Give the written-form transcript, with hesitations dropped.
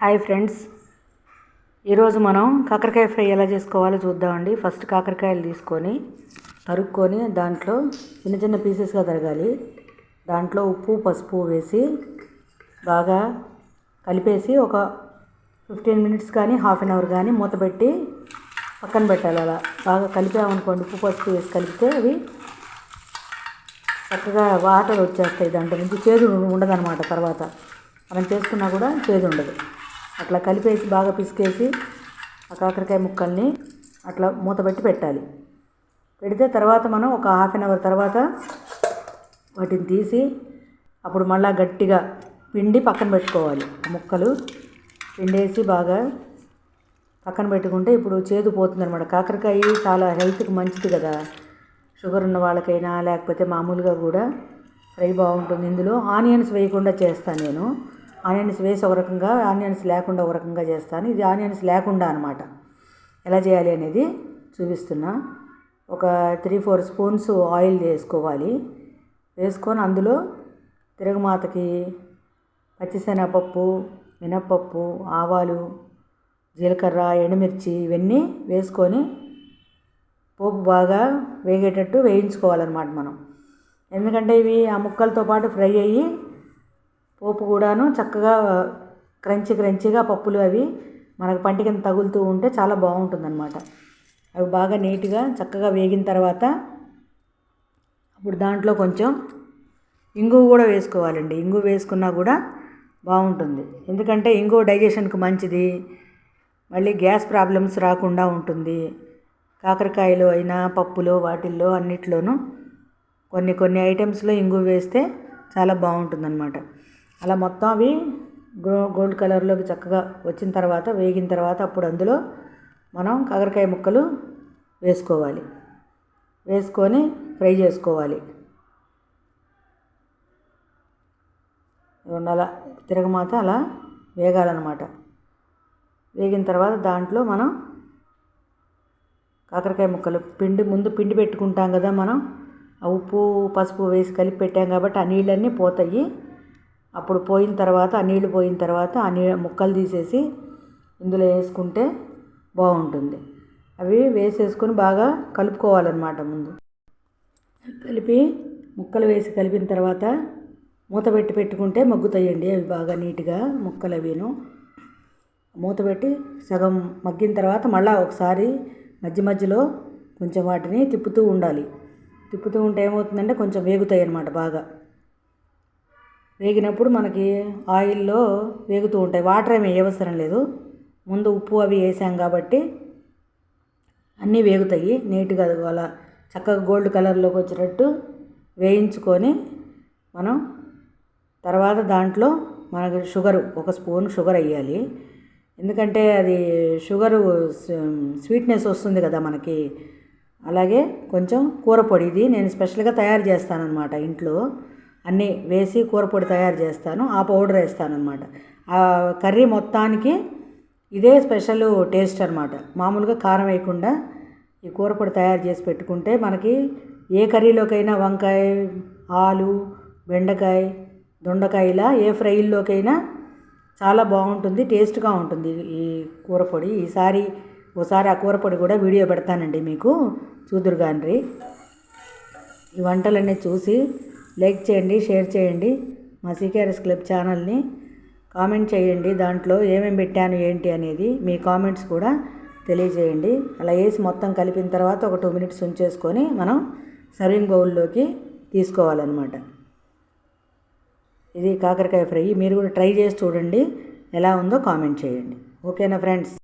Hi friends, ఈరోజు మనం కాకరకాయ ఫ్రై ఎలా చేసుకోవాలో చూద్దామండి. ఫస్ట్ కాకరకాయలు తీసుకొని తరుక్కొని దాంట్లో చిన్న చిన్న పీసెస్గా తరగాలి. దాంట్లో ఉప్పు పసుపు వేసి బాగా కలిపేసి ఒక 15 మినిట్స్ కానీ హాఫ్ అన్ అవర్ కానీ మూత పెట్టి పక్కన పెట్టాలి. అలా బాగా కలిపామనుకోండి, ఉప్పు పసుపు వేసి కలిపితే అవి చక్కగా వాటర్ వచ్చేస్తాయి. దాంట్లో నుంచి చేదు ఉండదన్నమాట. తర్వాత మనం చేసుకున్నా కూడా చేదు ఉండదు. అట్లా కలిపేసి బాగా పిసికేసి ఆ కాకరకాయ ముక్కల్ని అట్లా మూత పెట్టి పెట్టాలి. పెడితే తర్వాత మనం ఒక హాఫ్ అన్ అవర్ తర్వాత వాటిని తీసి అప్పుడు మళ్ళీ గట్టిగా పిండి పక్కన పెట్టుకోవాలి. ముక్కలు పిండేసి బాగా పక్కన పెట్టుకుంటే ఇప్పుడు చేదు పోతుంది అనమాట. కాకరకాయ చాలా హెల్త్కి మంచిది కదా. షుగర్ ఉన్న వాళ్ళకైనా లేకపోతే మామూలుగా కూడా ఫ్రై బాగుంటుంది. ఇందులో ఆనియన్స్ వేయకుండా చేస్తాను నేను. ఆనియన్స్ వేసి ఒక రకంగా, ఆనియన్స్ లేకుండా ఒక రకంగా చేస్తాను. ఇది ఆనియన్స్ లేకుండా అనమాట. ఎలా చేయాలి అనేది చూపిస్తున్నా. ఒక 3-4 స్పూన్స్ ఆయిల్ వేసుకోవాలి. వేసుకొని అందులో తిరగమాతకి పచ్చిశనగపప్పు, మినప్పప్పు, ఆవాలు, జీలకర్ర, ఎండుమిర్చి ఇవన్నీ వేసుకొని పోపు బాగా వేగేటట్టు వేయించుకోవాలన్నమాట మనం. ఎందుకంటే ఇవి ఆ ముక్కలతో పాటు ఫ్రై అయ్యి పోపు కూడాను చక్కగా క్రంచీగా పప్పులు అవి మనకు పంటి కింద తగులుతూ ఉంటే చాలా బాగుంటుందన్నమాట. అవి బాగా నీట్గా చక్కగా వేగిన తర్వాత అప్పుడు దాంట్లో కొంచెం ఇంగువ కూడా వేసుకోవాలండి. ఇంగువ వేసుకున్నా కూడా బాగుంటుంది. ఎందుకంటే ఇంగువ డైజెషన్కి మంచిది. మళ్ళీ గ్యాస్ ప్రాబ్లమ్స్ రాకుండా ఉంటుంది. కాకరకాయలో అయినా పప్పులో వాటిల్లో అన్నిట్లోనూ కొన్ని ఐటమ్స్లో ఇంగువ వేస్తే చాలా బాగుంటుందన్నమాట. అలా మొత్తం అవి గోల్డ్ కలర్లోకి చక్కగా వచ్చిన తర్వాత, వేగిన తర్వాత అప్పుడు అందులో మనం కాకరకాయ ముక్కలు వేసుకోవాలి. వేసుకొని ఫ్రై చేసుకోవాలి. అలా తిరగమాత అలా వేగాలన్నమాట. వేగిన తర్వాత దాంట్లో మనం కాకరకాయ ముక్కలు ముందు పిండి పెట్టుకుంటాం కదా మనం. ఆ ఉప్పు పసుపు వేసి కలిపి పెట్టాం కాబట్టి ఆ నీళ్ళన్నీ పోతాయి. అప్పుడు పోయిన తర్వాత, ఆ నీళ్ళు పోయిన తర్వాత ఆ ముక్కలు తీసేసి ఇందులో వేసుకుంటే బాగుంటుంది. అవి వేసేసుకొని బాగా కలుపుకోవాలన్నమాట. ముందు కలిపి ముక్కలు వేసి కలిపిన తర్వాత మూత పెట్టి పెట్టుకుంటే మగ్గుతాయండి అవి బాగా నీట్గా ముక్కలు అవిను. మూత పెట్టి సగం మగ్గిన తర్వాత మళ్ళీ ఒకసారి మధ్యలో కొంచెం వాటిని తిప్పుతూ ఉండాలి. తిప్పుతూ ఉంటే ఏమవుతుందంటే కొంచెం వేగుతాయి అన్నమాట. బాగా వేగినప్పుడు మనకి ఆయిల్లో వేగుతూ ఉంటాయి. వాటర్ ఏమి వేయవసరం లేదు. ముందు ఉప్పు అవి వేసాం కాబట్టి అన్నీ వేగుతాయి నీట్గా. అలా చక్కగా గోల్డ్ కలర్లోకి వచ్చేటట్టు వేయించుకొని మనం తర్వాత దాంట్లో మనకు ఒక స్పూన్ షుగర్ వేయాలి. ఎందుకంటే అది షుగరు స్వీట్నెస్ వస్తుంది కదా మనకి. అలాగే కొంచెం కూరపొడి, ఇది నేను స్పెషల్గా తయారు చేస్తానన్నమాట. ఇంట్లో అన్నీ వేసి కూరపొడి తయారు చేస్తాను. ఆ పౌడర్ వేస్తానన్నమాట. ఆ కర్రీ మొత్తానికి ఇదే స్పెషల్ టేస్ట్ అనమాట. మామూలుగా కారం వేయకుండా ఈ కూరపొడి తయారు చేసి పెట్టుకుంటే మనకి ఏ కర్రీలోకైనా, వంకాయ, ఆలు, బెండకాయ, దొండకాయ, ఇలా ఏ ఫ్రైల్లోకైనా చాలా బాగుంటుంది, టేస్ట్గా ఉంటుంది ఈ కూరపొడి. ఓసారి ఆ కూరపొడి కూడా వీడియో పెడతానండి మీకు, చూదురు గాని. ఈ వంటలన్నీ చూసి లైక్ చేయండి, షేర్ చేయండి. మా సీకేఆర్ఎస్ క్లబ్ ఛానల్ని కామెంట్ చేయండి. దాంట్లో ఏమేమి పెట్టాను ఏంటి అనేది మీ కామెంట్స్ కూడా తెలియజేయండి. అలా వేసి మొత్తం కలిపిన తర్వాత ఒక 2 మినిట్స్ ఉంచేసుకొని మనం సర్వింగ్ బౌల్లోకి తీసుకోవాలన్నమాట. ఇది కాకరకాయ ఫ్రై. మీరు కూడా ట్రై చేసి చూడండి, ఎలా ఉందో కామెంట్ చేయండి. ఓకేనా ఫ్రెండ్స్?